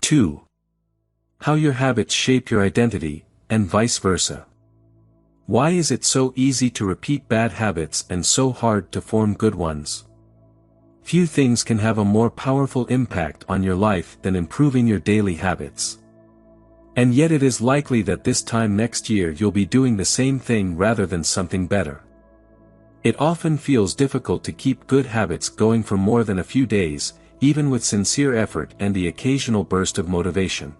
2. How your habits shape your identity, and vice versa. Why is it so easy to repeat bad habits and so hard to form good ones? Few things can have a more powerful impact on your life than improving your daily habits. And yet it is likely that this time next year you'll be doing the same thing rather than something better. It often feels difficult to keep good habits going for more than a few days, even with sincere effort and the occasional burst of motivation.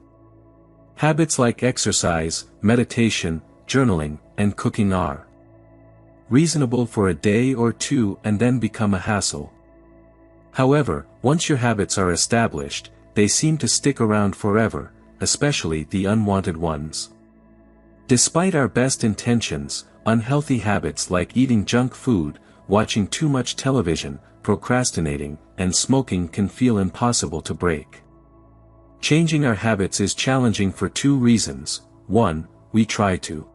Habits like exercise, meditation, journaling, and cooking are reasonable for a day or two and then become a hassle. However, once your habits are established, they seem to stick around forever, especially the unwanted ones. Despite our best intentions, unhealthy habits like eating junk food, watching too much television, procrastinating, and smoking can feel impossible to break. Changing our habits is challenging for two reasons. 1, we try to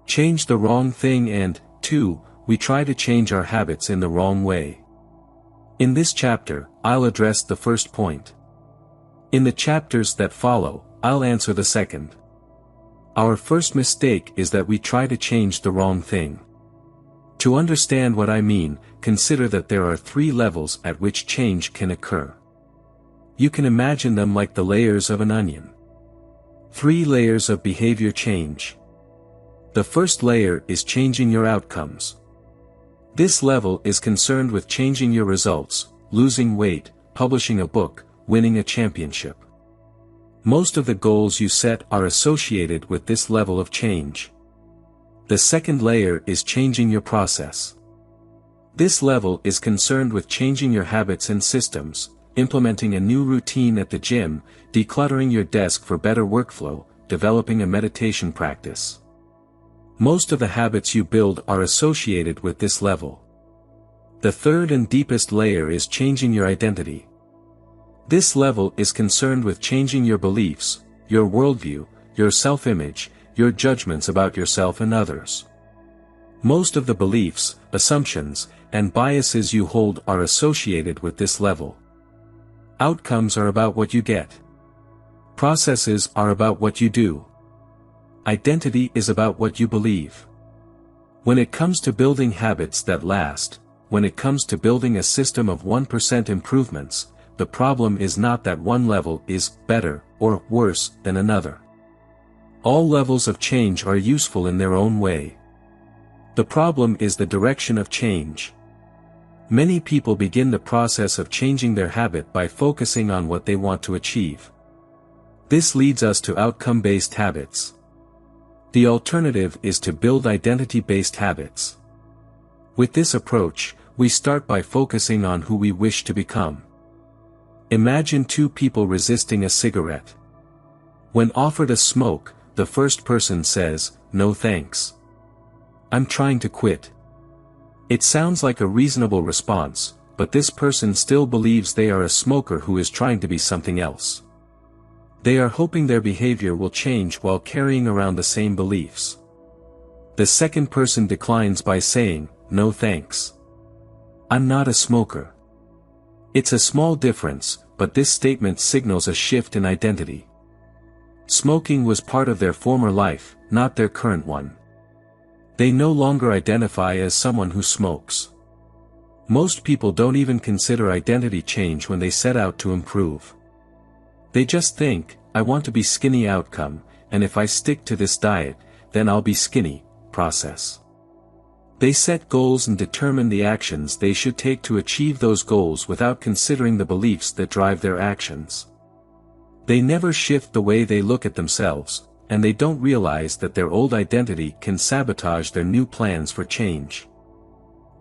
change the wrong thing, and 2, we try to change our habits in the wrong way. In this chapter, I'll address the first point. In the chapters that follow, I'll answer the second. Our first mistake is that we try to change the wrong thing. To understand what I mean, consider that there are 3 levels at which change can occur. You can imagine them like the layers of an onion. 3 layers of behavior change. The first layer is changing your outcomes. This level is concerned with changing your results, losing weight, publishing a book, winning a championship. Most of the goals you set are associated with this level of change. The second layer is changing your process. This level is concerned with changing your habits and systems, implementing a new routine at the gym, decluttering your desk for better workflow, developing a meditation practice. Most of the habits you build are associated with this level. The third and deepest layer is changing your identity. This level is concerned with changing your beliefs, your worldview, your self-image, your judgments about yourself and others. Most of the beliefs, assumptions, and biases you hold are associated with this level. Outcomes are about what you get. Processes are about what you do. Identity is about what you believe. When it comes to building habits that last, when it comes to building a system of 1% improvements, the problem is not that one level is better or worse than another. All levels of change are useful in their own way. The problem is the direction of change. Many people begin the process of changing their habit by focusing on what they want to achieve. This leads us to outcome-based habits. The alternative is to build identity-based habits. With this approach, we start by focusing on who we wish to become. Imagine 2 people resisting a cigarette. When offered a smoke, the first person says, "No thanks. I'm trying to quit." It sounds like a reasonable response, but this person still believes they are a smoker who is trying to be something else. They are hoping their behavior will change while carrying around the same beliefs. The second person declines by saying, "No thanks. I'm not a smoker." It's a small difference, but this statement signals a shift in identity. Smoking was part of their former life, not their current one. They no longer identify as someone who smokes. Most people don't even consider identity change when they set out to improve. They just think, "I want to be skinny outcome, and if I stick to this diet, then I'll be skinny," process. They set goals and determine the actions they should take to achieve those goals without considering the beliefs that drive their actions. They never shift the way they look at themselves, and they don't realize that their old identity can sabotage their new plans for change.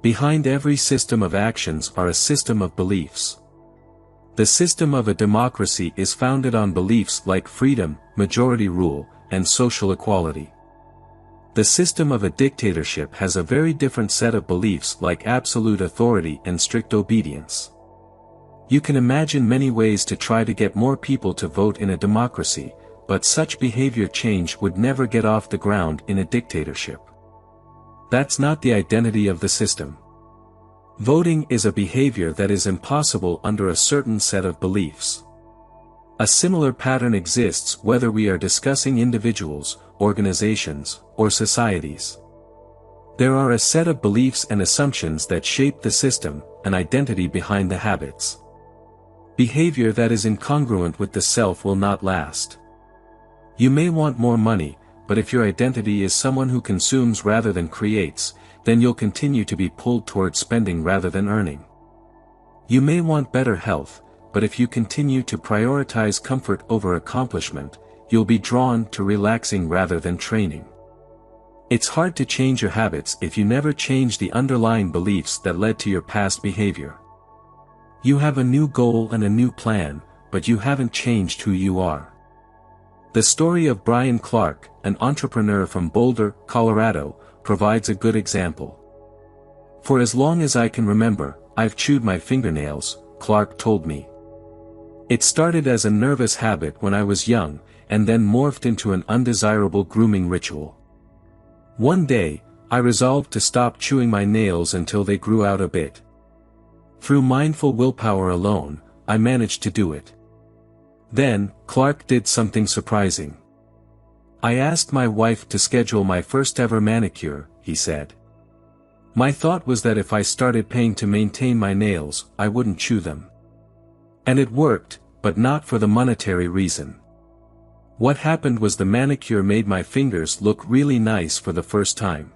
Behind every system of actions are a system of beliefs. The system of a democracy is founded on beliefs like freedom, majority rule, and social equality. The system of a dictatorship has a very different set of beliefs like absolute authority and strict obedience. You can imagine many ways to try to get more people to vote in a democracy, but such behavior change would never get off the ground in a dictatorship. That's not the identity of the system. Voting is a behavior that is impossible under a certain set of beliefs. A similar pattern exists whether we are discussing individuals, organizations, or societies. There are a set of beliefs and assumptions that shape the system, an identity behind the habits. Behavior that is incongruent with the self will not last. You may want more money, but if your identity is someone who consumes rather than creates, then you'll continue to be pulled towards spending rather than earning. You may want better health, but if you continue to prioritize comfort over accomplishment, you'll be drawn to relaxing rather than training. It's hard to change your habits if you never change the underlying beliefs that led to your past behavior. You have a new goal and a new plan, but you haven't changed who you are. The story of Brian Clark, an entrepreneur from Boulder, Colorado, provides a good example. For as long as I can remember, I've chewed my fingernails, Clark told me. It started as a nervous habit when I was young, and then morphed into an undesirable grooming ritual. One day, I resolved to stop chewing my nails until they grew out a bit. Through mindful willpower alone, I managed to do it. Then, Clark did something surprising. I asked my wife to schedule my first ever manicure, he said. My thought was that if I started paying to maintain my nails, I wouldn't chew them. And it worked, but not for the monetary reason. What happened was the manicure made my fingers look really nice for the first time.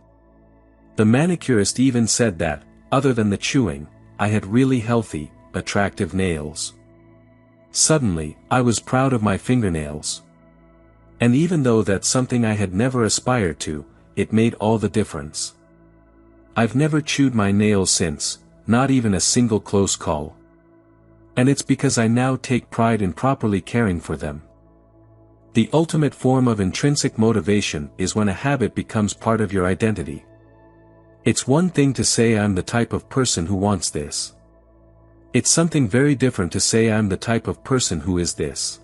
The manicurist even said that, other than the chewing, I had really healthy, attractive nails. Suddenly, I was proud of my fingernails. And even though that's something I had never aspired to, it made all the difference. I've never chewed my nails since, not even a single close call. And it's because I now take pride in properly caring for them. The ultimate form of intrinsic motivation is when a habit becomes part of your identity. It's one thing to say I'm the type of person who wants this. It's something very different to say I'm the type of person who is this.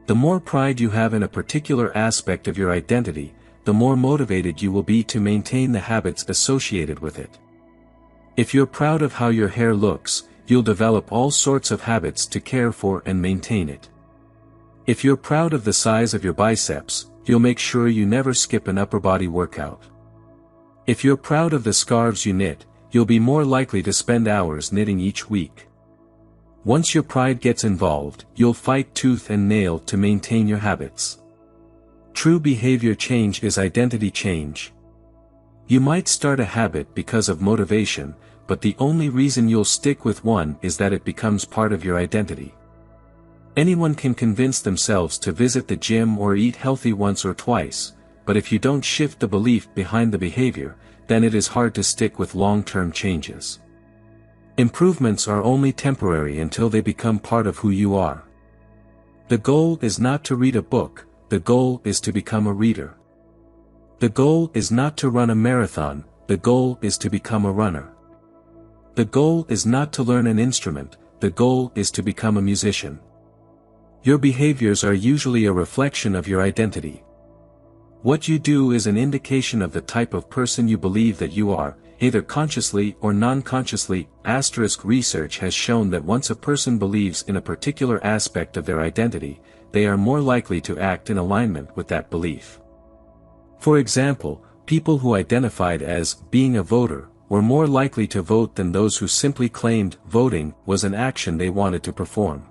The more pride you have in a particular aspect of your identity, the more motivated you will be to maintain the habits associated with it. If you're proud of how your hair looks, you'll develop all sorts of habits to care for and maintain it. If you're proud of the size of your biceps, you'll make sure you never skip an upper body workout. If you're proud of the scarves you knit, you'll be more likely to spend hours knitting each week. Once your pride gets involved, you'll fight tooth and nail to maintain your habits. True behavior change is identity change. You might start a habit because of motivation, but the only reason you'll stick with one is that it becomes part of your identity. Anyone can convince themselves to visit the gym or eat healthy once or twice, but if you don't shift the belief behind the behavior, then it is hard to stick with long-term changes. Improvements are only temporary until they become part of who you are. The goal is not to read a book, the goal is to become a reader. The goal is not to run a marathon, the goal is to become a runner. The goal is not to learn an instrument, the goal is to become a musician. Your behaviors are usually a reflection of your identity. What you do is an indication of the type of person you believe that you are, either consciously or non-consciously. Research has shown that once a person believes in a particular aspect of their identity, they are more likely to act in alignment with that belief. For example, people who identified as being a voter were more likely to vote than those who simply claimed voting was an action they wanted to perform.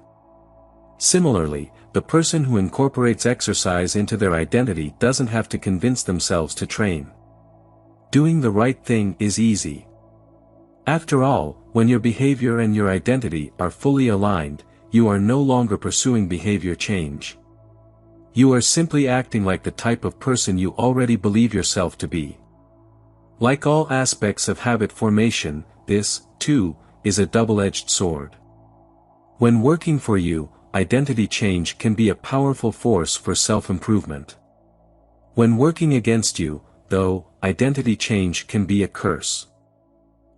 Similarly, the person who incorporates exercise into their identity doesn't have to convince themselves to train. Doing the right thing is easy. After all, when your behavior and your identity are fully aligned, you are no longer pursuing behavior change. You are simply acting like the type of person you already believe yourself to be. Like all aspects of habit formation, this, too, is a double-edged sword. When working for you, identity change can be a powerful force for self-improvement. When working against you, though, identity change can be a curse.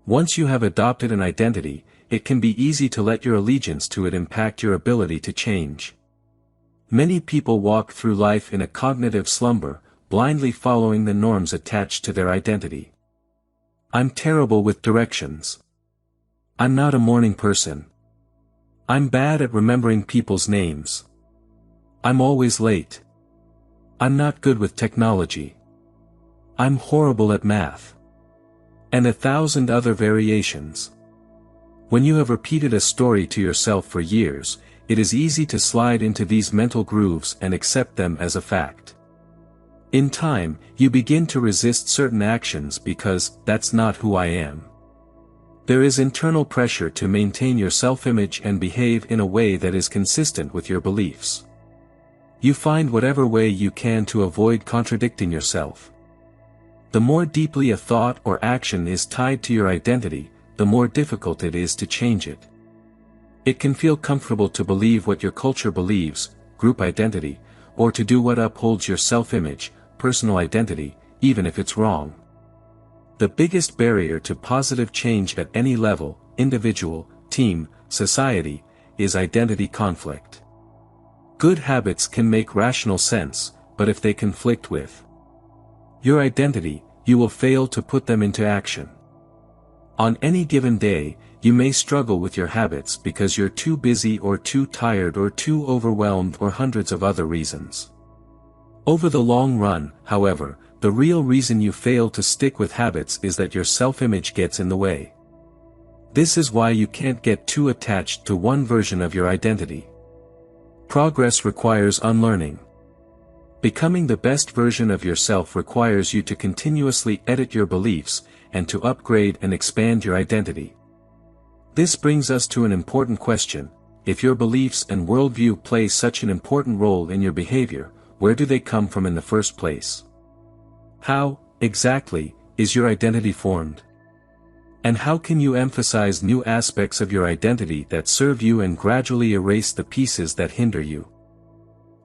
Once you have adopted an identity, it can be easy to let your allegiance to it impact your ability to change. Many people walk through life in a cognitive slumber, blindly following the norms attached to their identity. I'm terrible with directions. I'm not a morning person. I'm bad at remembering people's names. I'm always late. I'm not good with technology. I'm horrible at math. And 1,000 other variations. When you have repeated a story to yourself for years, it is easy to slide into these mental grooves and accept them as a fact. In time, you begin to resist certain actions because, that's not who I am. There is internal pressure to maintain your self-image and behave in a way that is consistent with your beliefs. You find whatever way you can to avoid contradicting yourself. The more deeply a thought or action is tied to your identity, the more difficult it is to change it. It can feel comfortable to believe what your culture believes, group identity, or to do what upholds your self-image, personal identity, even if it's wrong. The biggest barrier to positive change at any level, individual, team, society, is identity conflict. Good habits can make rational sense, but if they conflict with your identity, you will fail to put them into action. On any given day, you may struggle with your habits because you're too busy or too tired or too overwhelmed or hundreds of other reasons. Over the long run, however, the real reason you fail to stick with habits is that your self-image gets in the way. This is why you can't get too attached to one version of your identity. Progress requires unlearning. Becoming the best version of yourself requires you to continuously edit your beliefs, and to upgrade and expand your identity. This brings us to an important question: if your beliefs and worldview play such an important role in your behavior, where do they come from in the first place? How, exactly, is your identity formed? And how can you emphasize new aspects of your identity that serve you and gradually erase the pieces that hinder you?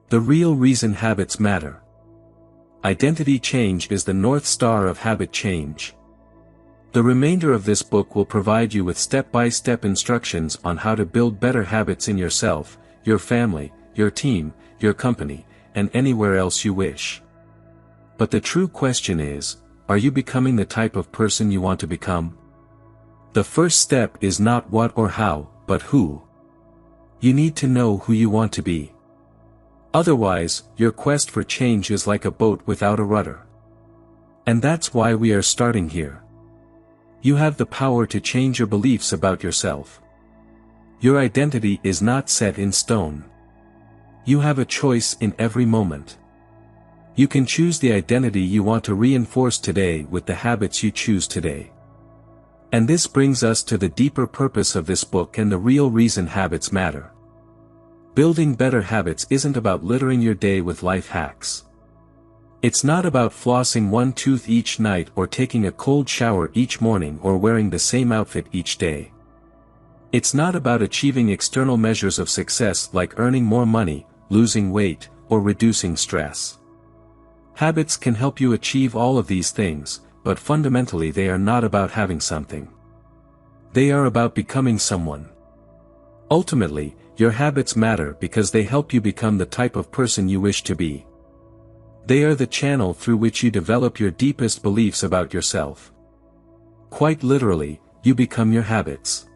The real reason habits matter. Identity change is the North Star of habit change. The remainder of this book will provide you with step-by-step instructions on how to build better habits in yourself, your family, your team, your company, and anywhere else you wish. But the true question is, are you becoming the type of person you want to become? The first step is not what or how, but who. You need to know who you want to be. Otherwise, your quest for change is like a boat without a rudder. And that's why we are starting here. You have the power to change your beliefs about yourself. Your identity is not set in stone. You have a choice in every moment. You can choose the identity you want to reinforce today with the habits you choose today. And this brings us to the deeper purpose of this book and the real reason habits matter. Building better habits isn't about littering your day with life hacks. It's not about flossing one tooth each night or taking a cold shower each morning or wearing the same outfit each day. It's not about achieving external measures of success like earning more money, losing weight, or reducing stress. Habits can help you achieve all of these things, but fundamentally they are not about having something. They are about becoming someone. Ultimately, your habits matter because they help you become the type of person you wish to be. They are the channel through which you develop your deepest beliefs about yourself. Quite literally, you become your habits.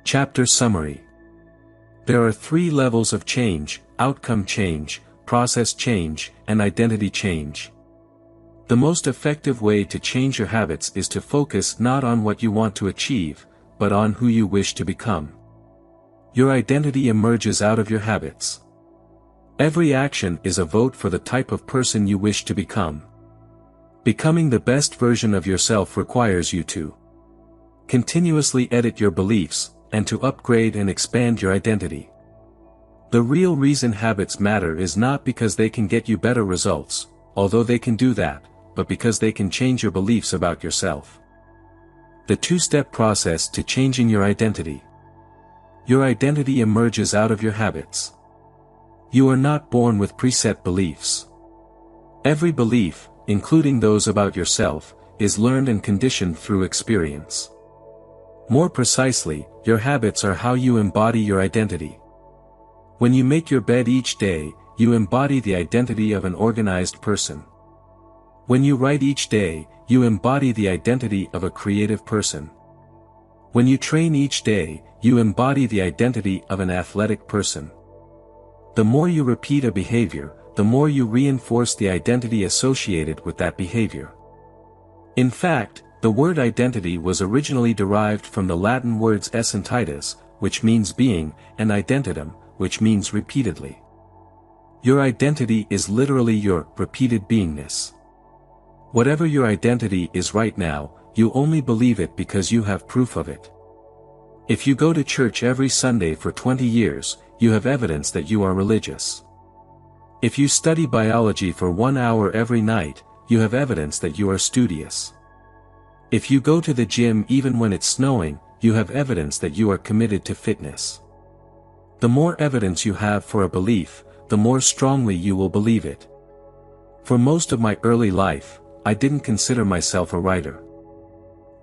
Chapter Summary. There are 3 levels of change: outcome change, process change, and identity change. The most effective way to change your habits is to focus not on what you want to achieve, but on who you wish to become. Your identity emerges out of your habits. Every action is a vote for the type of person you wish to become. Becoming the best version of yourself requires you to continuously edit your beliefs, and to upgrade and expand your identity. The real reason habits matter is not because they can get you better results, although they can do that, but because they can change your beliefs about yourself. The 2-step process to changing your identity. Your identity emerges out of your habits. You are not born with preset beliefs. Every belief, including those about yourself, is learned and conditioned through experience. More precisely, your habits are how you embody your identity. When you make your bed each day, you embody the identity of an organized person. When you write each day, you embody the identity of a creative person. When you train each day, you embody the identity of an athletic person. The more you repeat a behavior, the more you reinforce the identity associated with that behavior. In fact, the word identity was originally derived from the Latin words essentitas, which means being, and identitum, which means repeatedly. Your identity is literally your repeated beingness. Whatever your identity is right now, you only believe it because you have proof of it. If you go to church every Sunday for 20 years, you have evidence that you are religious. If you study biology for 1 hour every night, you have evidence that you are studious. If you go to the gym even when it's snowing, you have evidence that you are committed to fitness. The more evidence you have for a belief, the more strongly you will believe it. For most of my early life, I didn't consider myself a writer.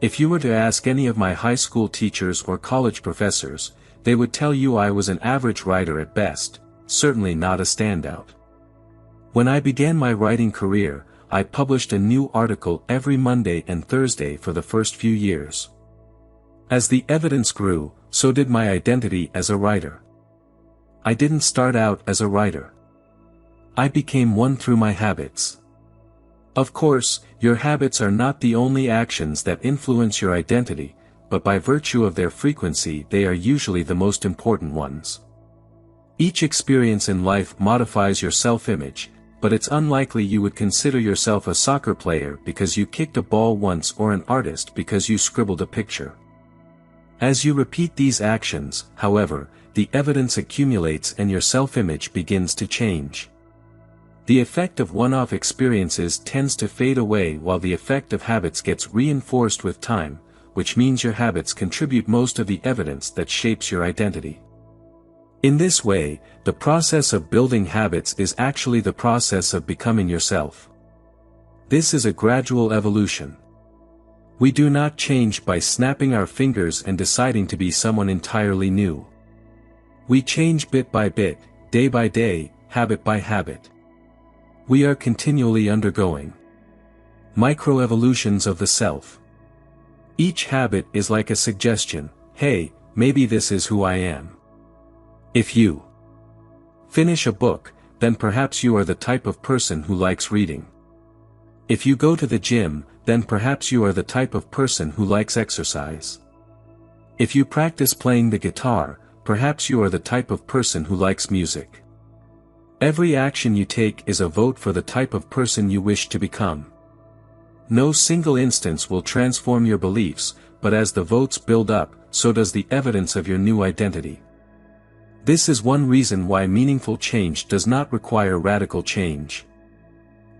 If you were to ask any of my high school teachers or college professors, they would tell you I was an average writer at best, certainly not a standout. When I began my writing career, I published a new article every Monday and Thursday for the first few years. As the evidence grew, so did my identity as a writer. I didn't start out as a writer. I became one through my habits. Of course, your habits are not the only actions that influence your identity, but by virtue of their frequency they are usually the most important ones. Each experience in life modifies your self-image, but it's unlikely you would consider yourself a soccer player because you kicked a ball once or an artist because you scribbled a picture. As you repeat these actions, however, the evidence accumulates and your self-image begins to change. The effect of one-off experiences tends to fade away while the effect of habits gets reinforced with time, which means your habits contribute most of the evidence that shapes your identity. In this way, the process of building habits is actually the process of becoming yourself. This is a gradual evolution. We do not change by snapping our fingers and deciding to be someone entirely new. We change bit by bit, day by day, habit by habit. We are continually undergoing microevolutions of the self. Each habit is like a suggestion, hey, maybe this is who I am. If you finish a book, then perhaps you are the type of person who likes reading. If you go to the gym, then perhaps you are the type of person who likes exercise. If you practice playing the guitar, perhaps you are the type of person who likes music. Every action you take is a vote for the type of person you wish to become. No single instance will transform your beliefs, but as the votes build up, so does the evidence of your new identity. This is one reason why meaningful change does not require radical change.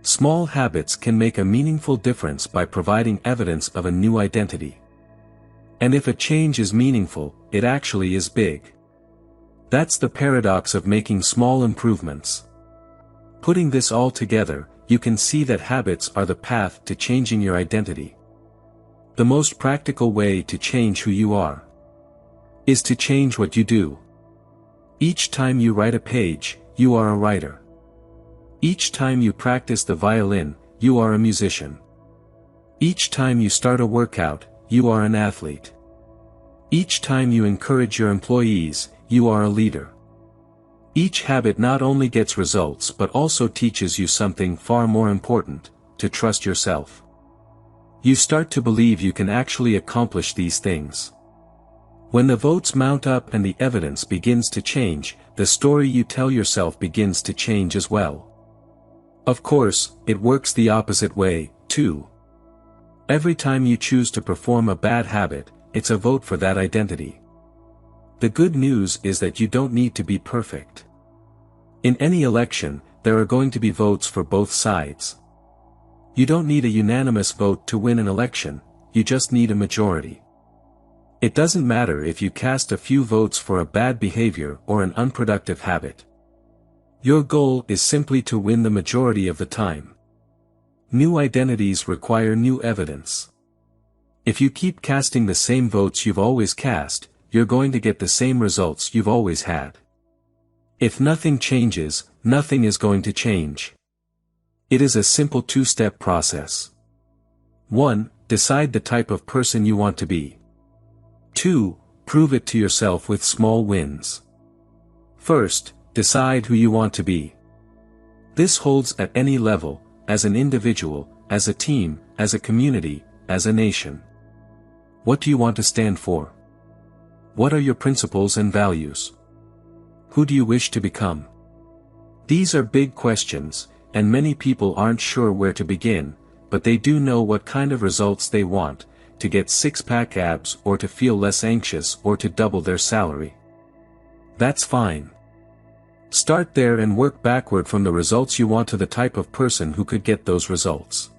Small habits can make a meaningful difference by providing evidence of a new identity. And if a change is meaningful, it actually is big. That's the paradox of making small improvements. Putting this all together, you can see that habits are the path to changing your identity. The most practical way to change who you are is to change what you do. Each time you write a page, you are a writer. Each time you practice the violin, you are a musician. Each time you start a workout, you are an athlete. Each time you encourage your employees, you are a leader. Each habit not only gets results but also teaches you something far more important, to trust yourself. You start to believe you can actually accomplish these things. When the votes mount up and the evidence begins to change, the story you tell yourself begins to change as well. Of course, it works the opposite way, too. Every time you choose to perform a bad habit, it's a vote for that identity. The good news is that you don't need to be perfect. In any election, there are going to be votes for both sides. You don't need a unanimous vote to win an election, you just need a majority. It doesn't matter if you cast a few votes for a bad behavior or an unproductive habit. Your goal is simply to win the majority of the time. New identities require new evidence. If you keep casting the same votes you've always cast, you're going to get the same results you've always had. If nothing changes, nothing is going to change. It is a simple two-step process. 1. Decide the type of person you want to be. 2. Prove it to yourself with small wins. First, Decide who you want to be. This holds at any level, as an individual, as a team, as a community, as a nation. What do you want to stand for? What are your principles and values? Who do you wish to become? These are big questions, and many people aren't sure where to begin, but they do know what kind of results they want, to get six-pack abs or to feel less anxious or to double their salary. That's fine. Start there and work backward from the results you want to the type of person who could get those results.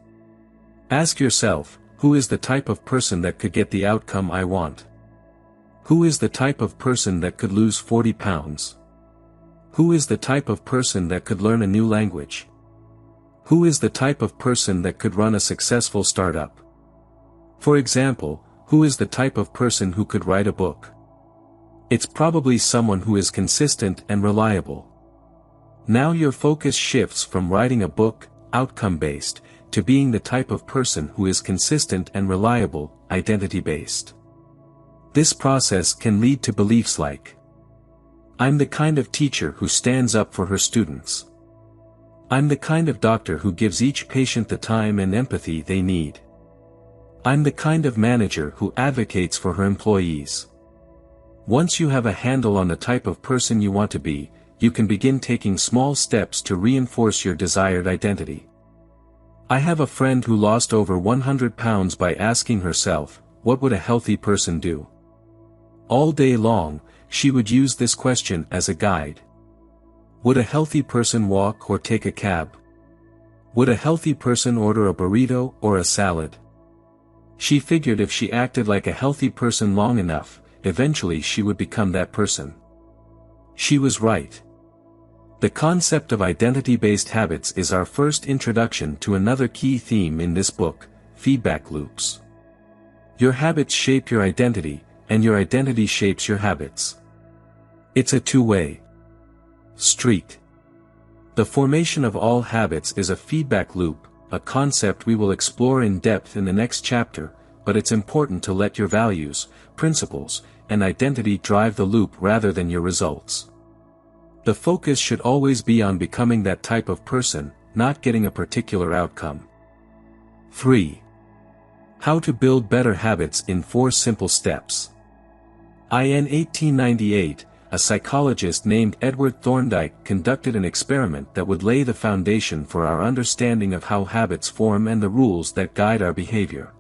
Ask yourself, who is the type of person that could get the outcome I want? Who is the type of person that could lose 40 pounds? Who is the type of person that could learn a new language? Who is the type of person that could run a successful startup? For example, who is the type of person who could write a book? It's probably someone who is consistent and reliable. Now your focus shifts from writing a book, outcome-based, to being the type of person who is consistent and reliable, identity-based. This process can lead to beliefs like, I'm the kind of teacher who stands up for her students. I'm the kind of doctor who gives each patient the time and empathy they need. I'm the kind of manager who advocates for her employees. Once you have a handle on the type of person you want to be, you can begin taking small steps to reinforce your desired identity. I have a friend who lost over 100 pounds by asking herself, what would a healthy person do? All day long, she would use this question as a guide. Would a healthy person walk or take a cab? Would a healthy person order a burrito or a salad? She figured if she acted like a healthy person long enough, eventually she would become that person. She was right. The concept of identity-based habits is our first introduction to another key theme in this book, feedback loops. Your habits shape your identity, and your identity shapes your habits. It's a two-way street. The formation of all habits is a feedback loop, a concept we will explore in depth in the next chapter, but it's important to let your values, principles, and identity drive the loop rather than your results. The focus should always be on becoming that type of person, not getting a particular outcome. 3. How to build better habits in 4 simple steps. In 1898, a psychologist named Edward Thorndike conducted an experiment that would lay the foundation for our understanding of how habits form and the rules that guide our behavior.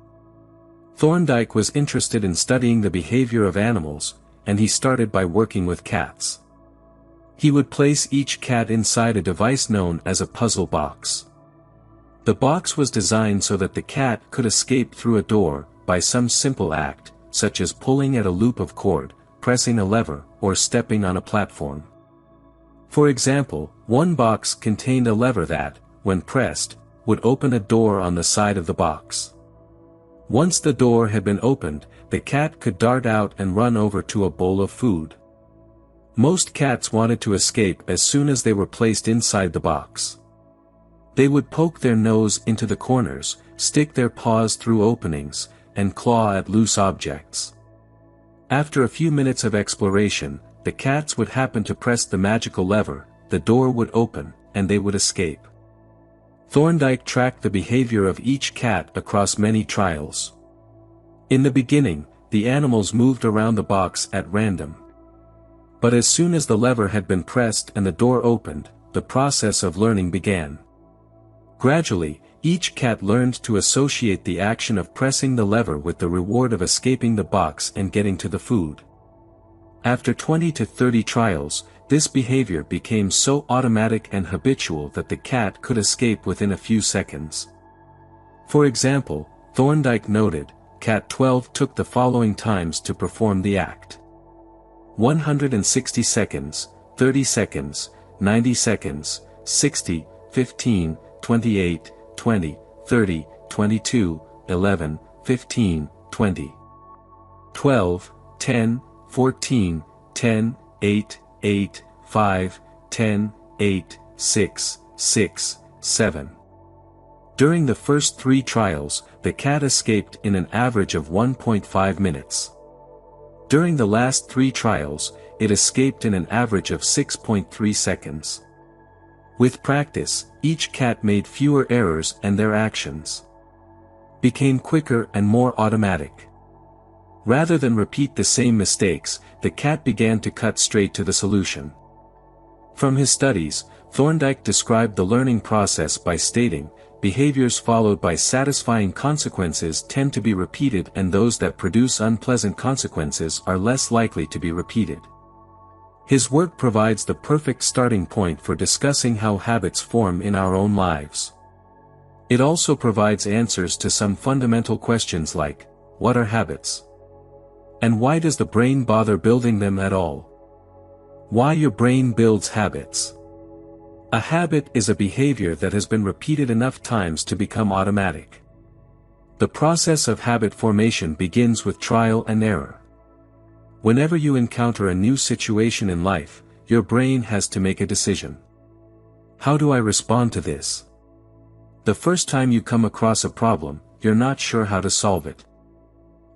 Thorndike was interested in studying the behavior of animals, and he started by working with cats. He would place each cat inside a device known as a puzzle box. The box was designed so that the cat could escape through a door, by some simple act, such as pulling at a loop of cord, pressing a lever, or stepping on a platform. For example, one box contained a lever that, when pressed, would open a door on the side of the box. Once the door had been opened, the cat could dart out and run over to a bowl of food. Most cats wanted to escape as soon as they were placed inside the box. They would poke their nose into the corners, stick their paws through openings, and claw at loose objects. After a few minutes of exploration, the cats would happen to press the magical lever, the door would open, and they would escape. Thorndike tracked the behavior of each cat across many trials. In the beginning, the animals moved around the box at random. But as soon as the lever had been pressed and the door opened, the process of learning began. Gradually, each cat learned to associate the action of pressing the lever with the reward of escaping the box and getting to the food. After 20 to 30 trials, this behavior became so automatic and habitual that the cat could escape within a few seconds. For example, Thorndike noted, Cat 12 took the following times to perform the act: 160 seconds, 30 seconds, 90 seconds, 60, 15, 28, 20, 30, 22, 11, 15, 20. 12, 10, 14, 10, 8, 8, 5, 10, 8, 6, 6, 7. During the first 3 trials, the cat escaped in an average of 1.5 minutes. During the last 3 trials, it escaped in an average of 6.3 seconds. With practice, each cat made fewer errors and their actions became quicker and more automatic. Rather than repeat the same mistakes, the cat began to cut straight to the solution. From his studies, Thorndike described the learning process by stating, behaviors followed by satisfying consequences tend to be repeated and those that produce unpleasant consequences are less likely to be repeated. His work provides the perfect starting point for discussing how habits form in our own lives. It also provides answers to some fundamental questions like, what are habits? And why does the brain bother building them at all? Why your brain builds habits. A habit is a behavior that has been repeated enough times to become automatic. The process of habit formation begins with trial and error. Whenever you encounter a new situation in life, your brain has to make a decision. How do I respond to this? The first time you come across a problem, you're not sure how to solve it.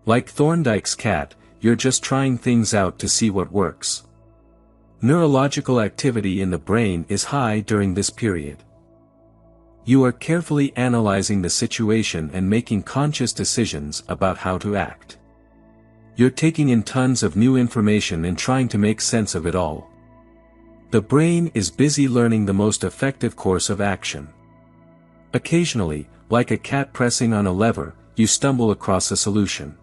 Like Thorndike's cat, you're just trying things out to see what works. Neurological activity in the brain is high during this period. You are carefully analyzing the situation and making conscious decisions about how to act. You're taking in tons of new information and trying to make sense of it all. The brain is busy learning the most effective course of action. Occasionally, like a cat pressing on a lever, you stumble across a solution.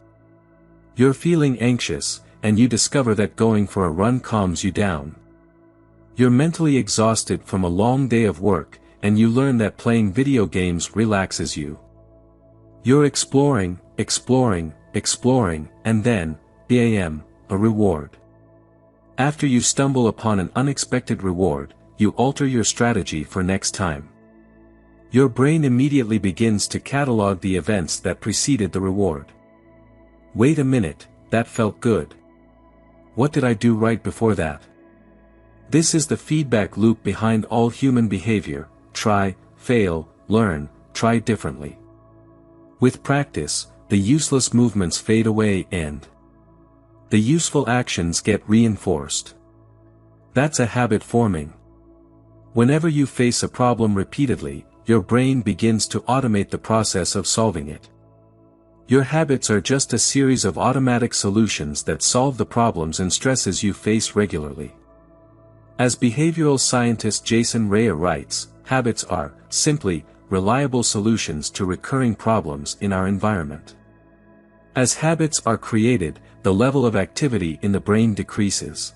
You're feeling anxious, and you discover that going for a run calms you down. You're mentally exhausted from a long day of work, and you learn that playing video games relaxes you. You're exploring, and then, bam, a reward. After you stumble upon an unexpected reward, you alter your strategy for next time. Your brain immediately begins to catalog the events that preceded the reward. Wait a minute, that felt good. What did I do right before that? This is the feedback loop behind all human behavior: try, fail, learn, try differently. With practice, the useless movements fade away and the useful actions get reinforced. That's a habit forming. Whenever you face a problem repeatedly, your brain begins to automate the process of solving it. Your habits are just a series of automatic solutions that solve the problems and stresses you face regularly. As behavioral scientist Jason Rea writes, habits are, simply, reliable solutions to recurring problems in our environment. As habits are created, the level of activity in the brain decreases.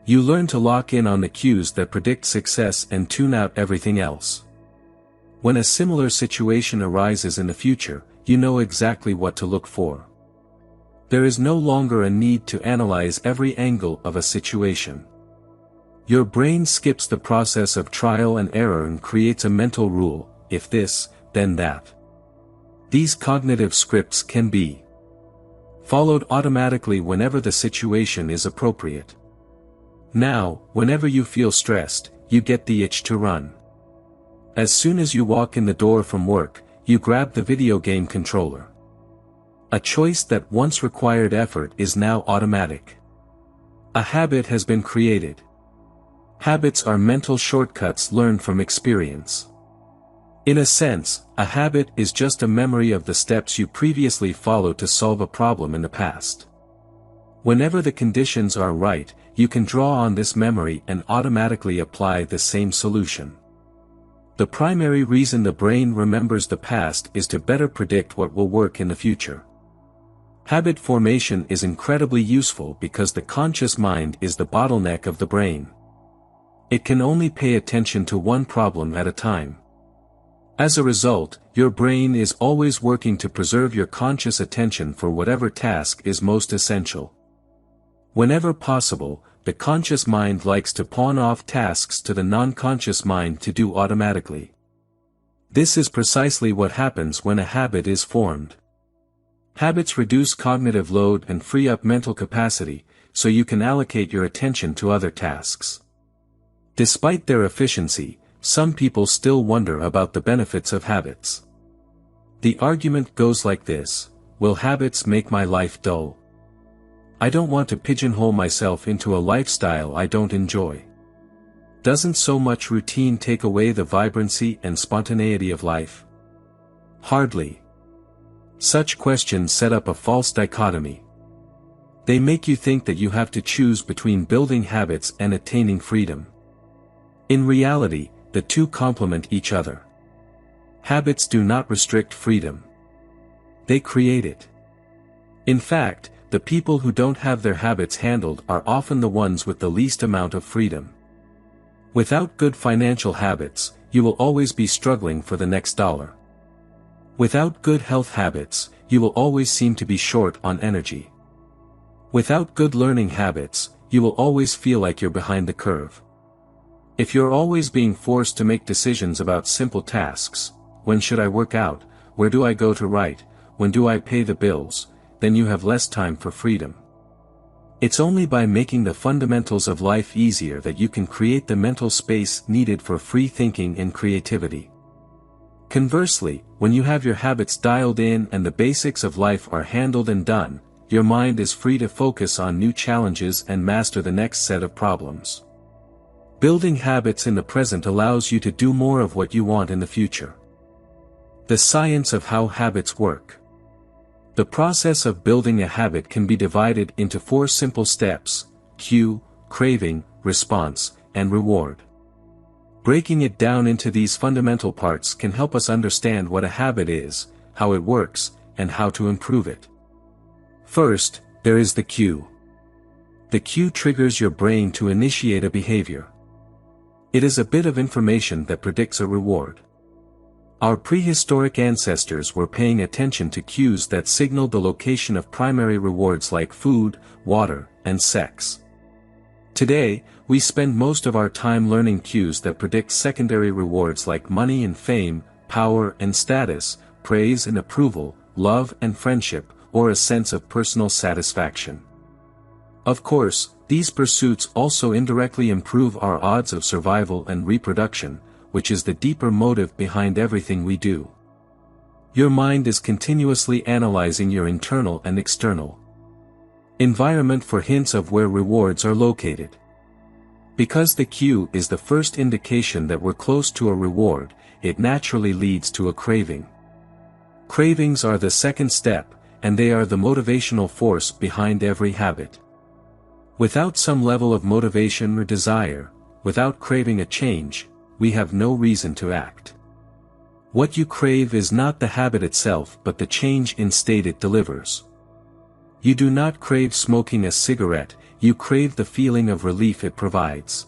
You learn to lock in on the cues that predict success and tune out everything else. When a similar situation arises in the future, you know exactly what to look for. There is no longer a need to analyze every angle of a situation. Your brain skips the process of trial and error and creates a mental rule: if this, then that. These cognitive scripts can be followed automatically whenever the situation is appropriate. Now, whenever you feel stressed, you get the itch to run. As soon as you walk in the door from work, you grab the video game controller. A choice that once required effort is now automatic. A habit has been created. Habits are mental shortcuts learned from experience. In a sense, a habit is just a memory of the steps you previously followed to solve a problem in the past. Whenever the conditions are right, you can draw on this memory and automatically apply the same solution. The primary reason the brain remembers the past is to better predict what will work in the future. Habit formation is incredibly useful because the conscious mind is the bottleneck of the brain. It can only pay attention to one problem at a time. As a result, your brain is always working to preserve your conscious attention for whatever task is most essential. Whenever possible, the conscious mind likes to pawn off tasks to the non-conscious mind to do automatically. This is precisely what happens when a habit is formed. Habits reduce cognitive load and free up mental capacity, so you can allocate your attention to other tasks. Despite their efficiency, some people still wonder about the benefits of habits. The argument goes like this: will habits make my life dull? I don't want to pigeonhole myself into a lifestyle I don't enjoy. Doesn't so much routine take away the vibrancy and spontaneity of life? Hardly. Such questions set up a false dichotomy. They make you think that you have to choose between building habits and attaining freedom. In reality, the two complement each other. Habits do not restrict freedom. They create it. In fact, the people who don't have their habits handled are often the ones with the least amount of freedom. Without good financial habits, you will always be struggling for the next dollar. Without good health habits, you will always seem to be short on energy. Without good learning habits, you will always feel like you're behind the curve. If you're always being forced to make decisions about simple tasks, when should I work out, where do I go to write, when do I pay the bills, then you have less time for freedom. It's only by making the fundamentals of life easier that you can create the mental space needed for free thinking and creativity. Conversely, when you have your habits dialed in and the basics of life are handled and done, your mind is free to focus on new challenges and master the next set of problems. Building habits in the present allows you to do more of what you want in the future. The science of how habits work. The process of building a habit can be divided into 4 simple steps: cue, craving, response, and reward. Breaking it down into these fundamental parts can help us understand what a habit is, how it works, and how to improve it. First, there is the cue. The cue triggers your brain to initiate a behavior. It is a bit of information that predicts a reward. Our prehistoric ancestors were paying attention to cues that signaled the location of primary rewards like food, water, and sex. Today, we spend most of our time learning cues that predict secondary rewards like money and fame, power and status, praise and approval, love and friendship, or a sense of personal satisfaction. Of course, these pursuits also indirectly improve our odds of survival and reproduction, which is the deeper motive behind everything we do. Your mind is continuously analyzing your internal and external environment for hints of where rewards are located. Because the cue is the first indication that we're close to a reward, it naturally leads to a craving. Cravings are the second step, and they are the motivational force behind every habit. Without some level of motivation or desire, without craving a change, we have no reason to act. What you crave is not the habit itself but the change in state it delivers. You do not crave smoking a cigarette, you crave the feeling of relief it provides.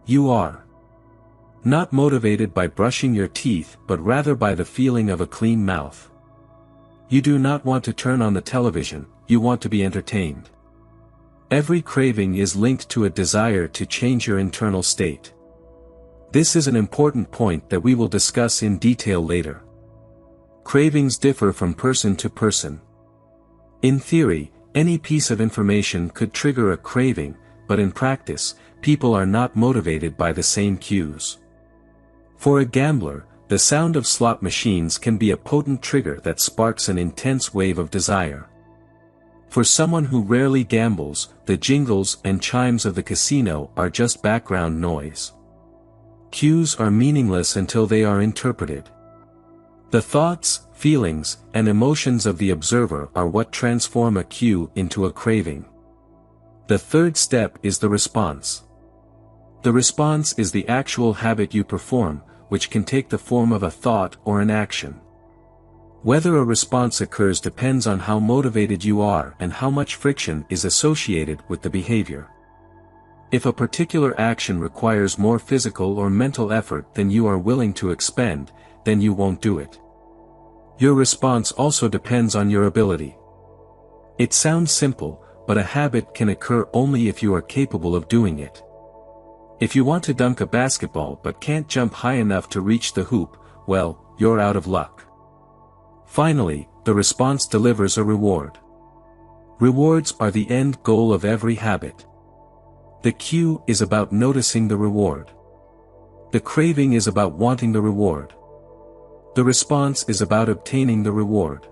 You are not motivated by brushing your teeth but rather by the feeling of a clean mouth. You do not want to turn on the television, you want to be entertained. Every craving is linked to a desire to change your internal state. This is an important point that we will discuss in detail later. Cravings differ from person to person. In theory, any piece of information could trigger a craving, but in practice, people are not motivated by the same cues. For a gambler, the sound of slot machines can be a potent trigger that sparks an intense wave of desire. For someone who rarely gambles, the jingles and chimes of the casino are just background noise. Cues are meaningless until they are interpreted. The thoughts, feelings, and emotions of the observer are what transform a cue into a craving. The third step is the response. The response is the actual habit you perform, which can take the form of a thought or an action. Whether a response occurs depends on how motivated you are and how much friction is associated with the behavior. If a particular action requires more physical or mental effort than you are willing to expend, then you won't do it. Your response also depends on your ability. It sounds simple, but a habit can occur only if you are capable of doing it. If you want to dunk a basketball but can't jump high enough to reach the hoop, well, you're out of luck. Finally, the response delivers a reward. Rewards are the end goal of every habit. The cue is about noticing the reward. The craving is about wanting the reward. The response is about obtaining the reward.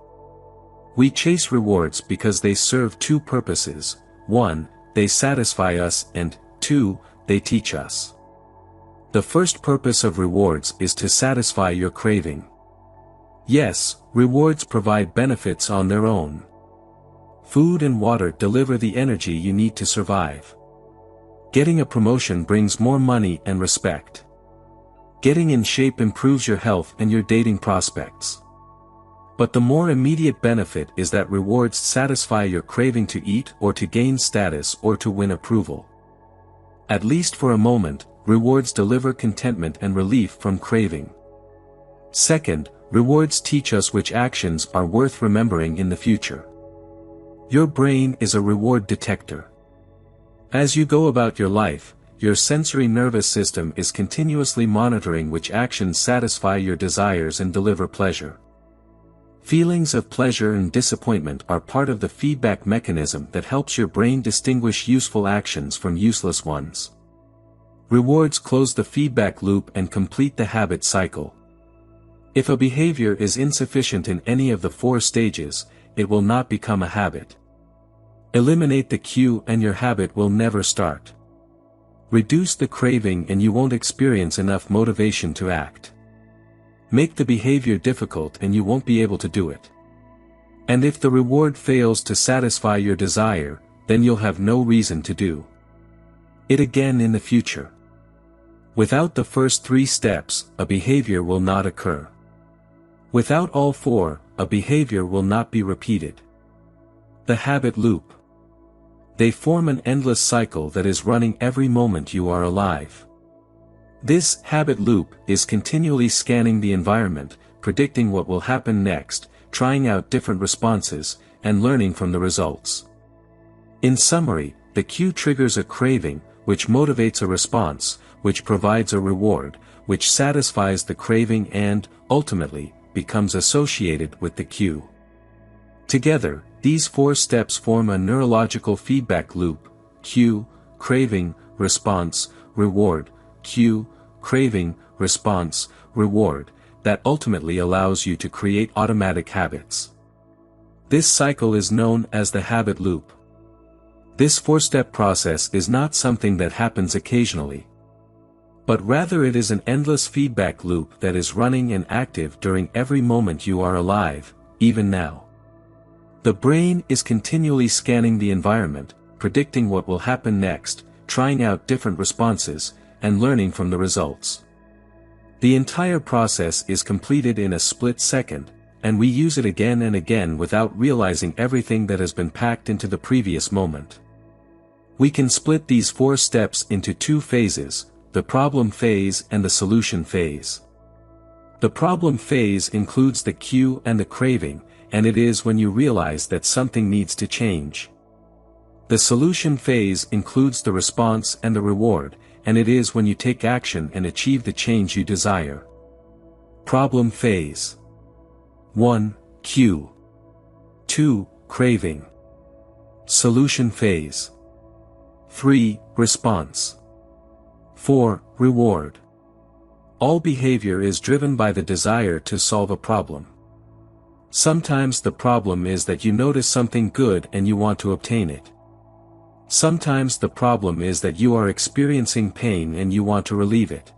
We chase rewards because they serve two purposes: 1, they satisfy us, and 2, they teach us. The first purpose of rewards is to satisfy your craving. Yes, rewards provide benefits on their own. Food and water deliver the energy you need to survive. Getting a promotion brings more money and respect. Getting in shape improves your health and your dating prospects. But the more immediate benefit is that rewards satisfy your craving to eat or to gain status or to win approval. At least for a moment, rewards deliver contentment and relief from craving. Second, rewards teach us which actions are worth remembering in the future. Your brain is a reward detector. As you go about your life, your sensory nervous system is continuously monitoring which actions satisfy your desires and deliver pleasure. Feelings of pleasure and disappointment are part of the feedback mechanism that helps your brain distinguish useful actions from useless ones. Rewards close the feedback loop and complete the habit cycle. If a behavior is insufficient in any of the 4 stages, it will not become a habit. Eliminate the cue and your habit will never start. Reduce the craving and you won't experience enough motivation to act. Make the behavior difficult and you won't be able to do it. And if the reward fails to satisfy your desire, then you'll have no reason to do it again in the future. Without the first 3 steps, a behavior will not occur. Without all 4, a behavior will not be repeated. The habit loop. They form an endless cycle that is running every moment you are alive. This habit loop is continually scanning the environment, predicting what will happen next, trying out different responses, and learning from the results. In summary, the cue triggers a craving, which motivates a response, which provides a reward, which satisfies the craving and, ultimately, becomes associated with the cue. Together, these 4 steps form a neurological feedback loop: cue, craving, response, reward, cue, craving, response, reward, that ultimately allows you to create automatic habits. This cycle is known as the habit loop. This 4-step process is not something that happens occasionally, but rather it is an endless feedback loop that is running and active during every moment you are alive, even now. The brain is continually scanning the environment, predicting what will happen next, trying out different responses, and learning from the results. The entire process is completed in a split second, and we use it again and again without realizing everything that has been packed into the previous moment. We can split these 4 steps into 2 phases: the problem phase and the solution phase. The problem phase includes the cue and the craving, and it is when you realize that something needs to change. The solution phase includes the response and the reward, and it is when you take action and achieve the change you desire. Problem phase. 1. Cue. 2. Craving. Solution phase. 3. Response. 4. Reward. All behavior is driven by the desire to solve a problem. Sometimes the problem is that you notice something good and you want to obtain it. Sometimes the problem is that you are experiencing pain and you want to relieve it.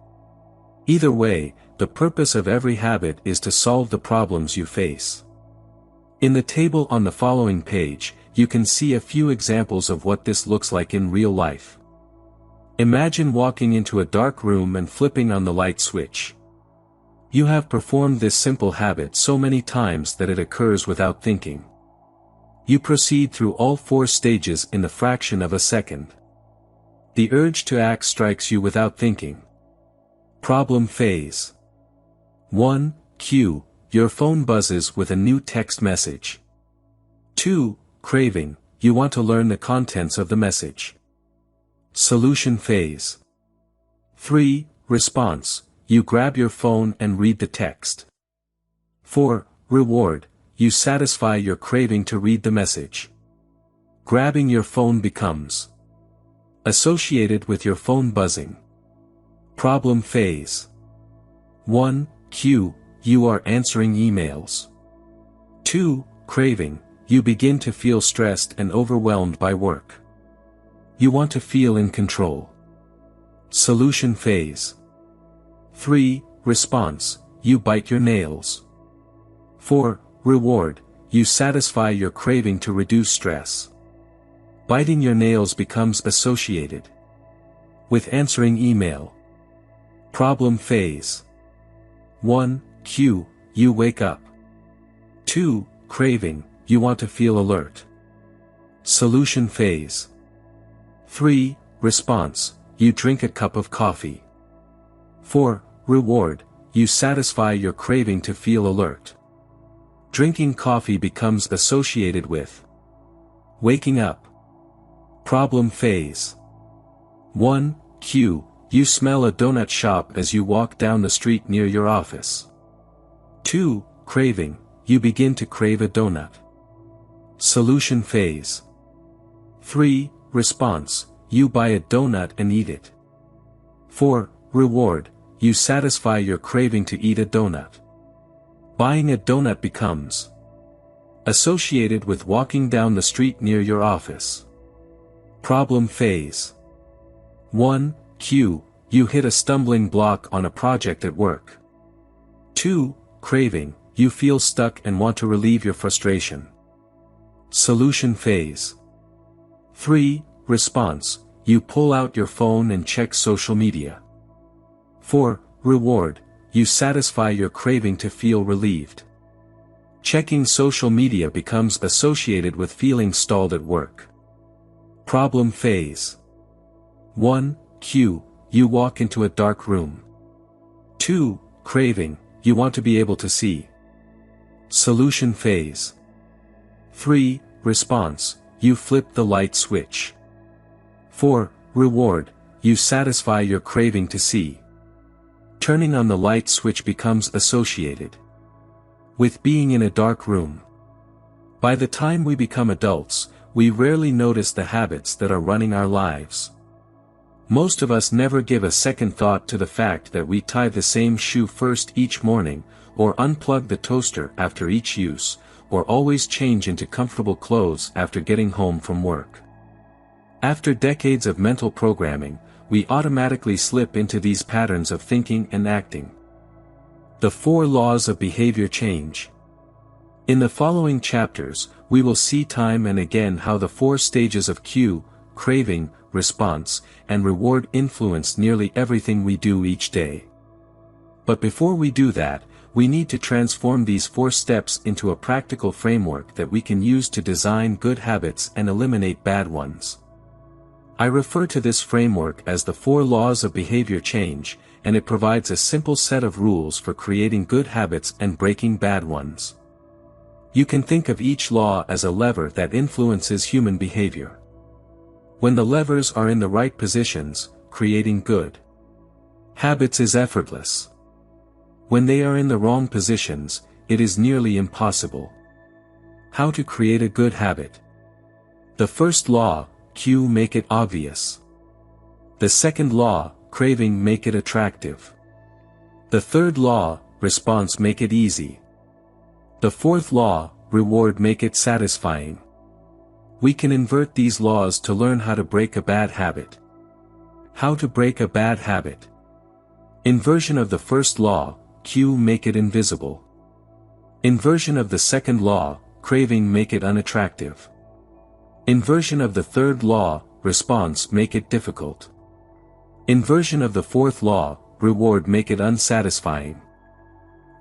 Either way, the purpose of every habit is to solve the problems you face. In the table on the following page, you can see a few examples of what this looks like in real life. Imagine walking into a dark room and flipping on the light switch. You have performed this simple habit so many times that it occurs without thinking. You proceed through all 4 stages in the fraction of a second. The urge to act strikes you without thinking. Problem phase. 1. Cue. Your phone buzzes with a new text message. 2. Craving. You want to learn the contents of the message. Solution phase. 3. Response. You grab your phone and read the text. 4. Reward. You satisfy your craving to read the message. Grabbing your phone becomes associated with your phone buzzing. Problem phase. 1. Cue. You are answering emails. 2. Craving. you begin to feel stressed and overwhelmed by work. You want to feel in control. Solution phase. 3. Response, you bite your nails. 4. Reward, you satisfy your craving to reduce stress. Biting your nails becomes associated with answering email. Problem phase. 1. Cue, you wake up. 2. Craving, you want to feel alert. Solution phase. 3. Response, you drink a cup of coffee. 4. Reward, you satisfy your craving to feel alert. Drinking coffee becomes associated with waking up. Problem phase. 1. Cue, you smell a donut shop as you walk down the street near your office. 2. Craving, you begin to crave a donut. Solution phase. 3. Response, you buy a donut and eat it. 4. Reward, you satisfy your craving to eat a donut. Buying a donut becomes associated with walking down the street near your office. Problem phase. 1. Cue, you hit a stumbling block on a project at work. 2. Craving, you feel stuck and want to relieve your frustration. Solution phase. 3. Response, you pull out your phone and check social media. 4. Reward, you satisfy your craving to feel relieved. Checking social media becomes associated with feeling stalled at work. Problem phase. 1. Cue, you walk into a dark room. 2. Craving, you want to be able to see. Solution phase. 3. Response, you flip the light switch. 4. Reward, you satisfy your craving to see. Turning on the light switch becomes associated with being in a dark room. By the time we become adults, we rarely notice the habits that are running our lives. Most of us never give a second thought to the fact that we tie the same shoe first each morning, or unplug the toaster after each use, or always change into comfortable clothes after getting home from work. After decades of mental programming, we automatically slip into these patterns of thinking and acting. The 4 laws of behavior change. In the following chapters, we will see time and again how the 4 stages of cue, craving, response, and reward influence nearly everything we do each day. But before we do that, we need to transform these 4 steps into a practical framework that we can use to design good habits and eliminate bad ones. I refer to this framework as the 4 laws of behavior change, and it provides a simple set of rules for creating good habits and breaking bad ones. You can think of each law as a lever that influences human behavior. When the levers are in the right positions, creating good habits is effortless. When they are in the wrong positions, it is nearly impossible. How to create a good habit. The first law, cue, make it obvious. The second law, craving, make it attractive. The third law, response, make it easy. The fourth law, reward, make it satisfying. We can invert these laws to learn how to break a bad habit. How to break a bad habit. Inversion of the first law, cue, make it invisible. Inversion of the second law, craving, make it unattractive. Inversion of the third law, response, make it difficult. Inversion of the fourth law, reward, make it unsatisfying.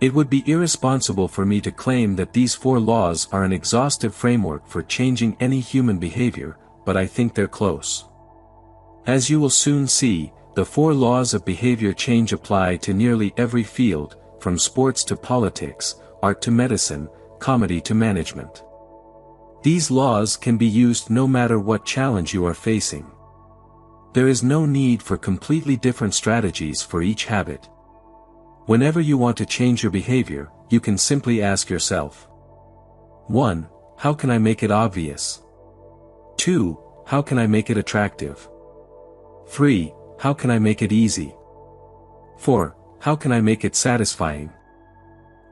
It would be irresponsible for me to claim that these 4 laws are an exhaustive framework for changing any human behavior, but I think they're close. As you will soon see, the 4 laws of behavior change apply to nearly every field, from sports to politics, art to medicine, comedy to management. These laws can be used no matter what challenge you are facing. There is no need for completely different strategies for each habit. Whenever you want to change your behavior, you can simply ask yourself: 1. How can I make it obvious? 2. How can I make it attractive? 3. How can I make it easy? 4. How can I make it satisfying?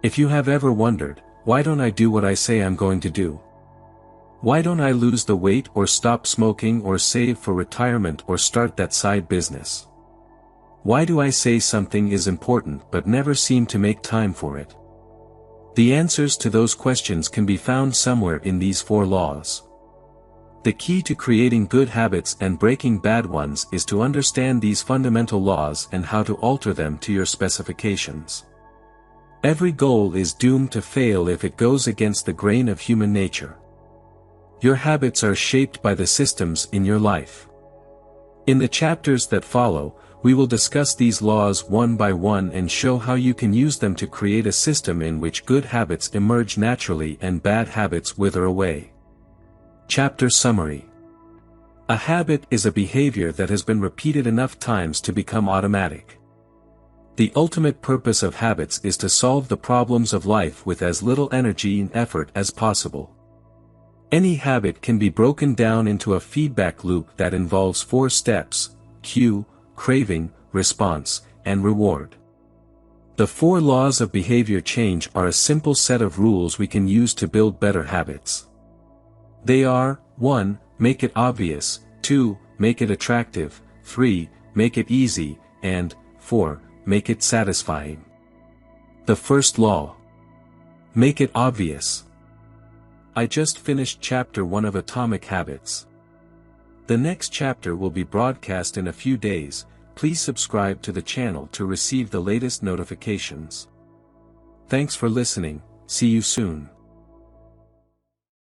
If you have ever wondered, why don't I do what I say I'm going to do? Why don't I lose the weight or stop smoking or save for retirement or start that side business? Why do I say something is important but never seem to make time for it? The answers to those questions can be found somewhere in these 4 laws. The key to creating good habits and breaking bad ones is to understand these fundamental laws and how to alter them to your specifications. Every goal is doomed to fail if it goes against the grain of human nature. Your habits are shaped by the systems in your life. In the chapters that follow, we will discuss these laws one by one and show how you can use them to create a system in which good habits emerge naturally and bad habits wither away. Chapter Summary. A habit is a behavior that has been repeated enough times to become automatic. The ultimate purpose of habits is to solve the problems of life with as little energy and effort as possible. Any habit can be broken down into a feedback loop that involves 4 steps: cue, craving, response, and reward. The 4 laws of behavior change are a simple set of rules we can use to build better habits. They are: 1. Make it obvious, 2. Make it attractive, 3. Make it easy, and 4. Make it satisfying. The first law. Make it obvious. I just finished chapter 1 of Atomic Habits. The next chapter will be broadcast in a few days. Please subscribe to the channel to receive the latest notifications. Thanks for listening. See you soon.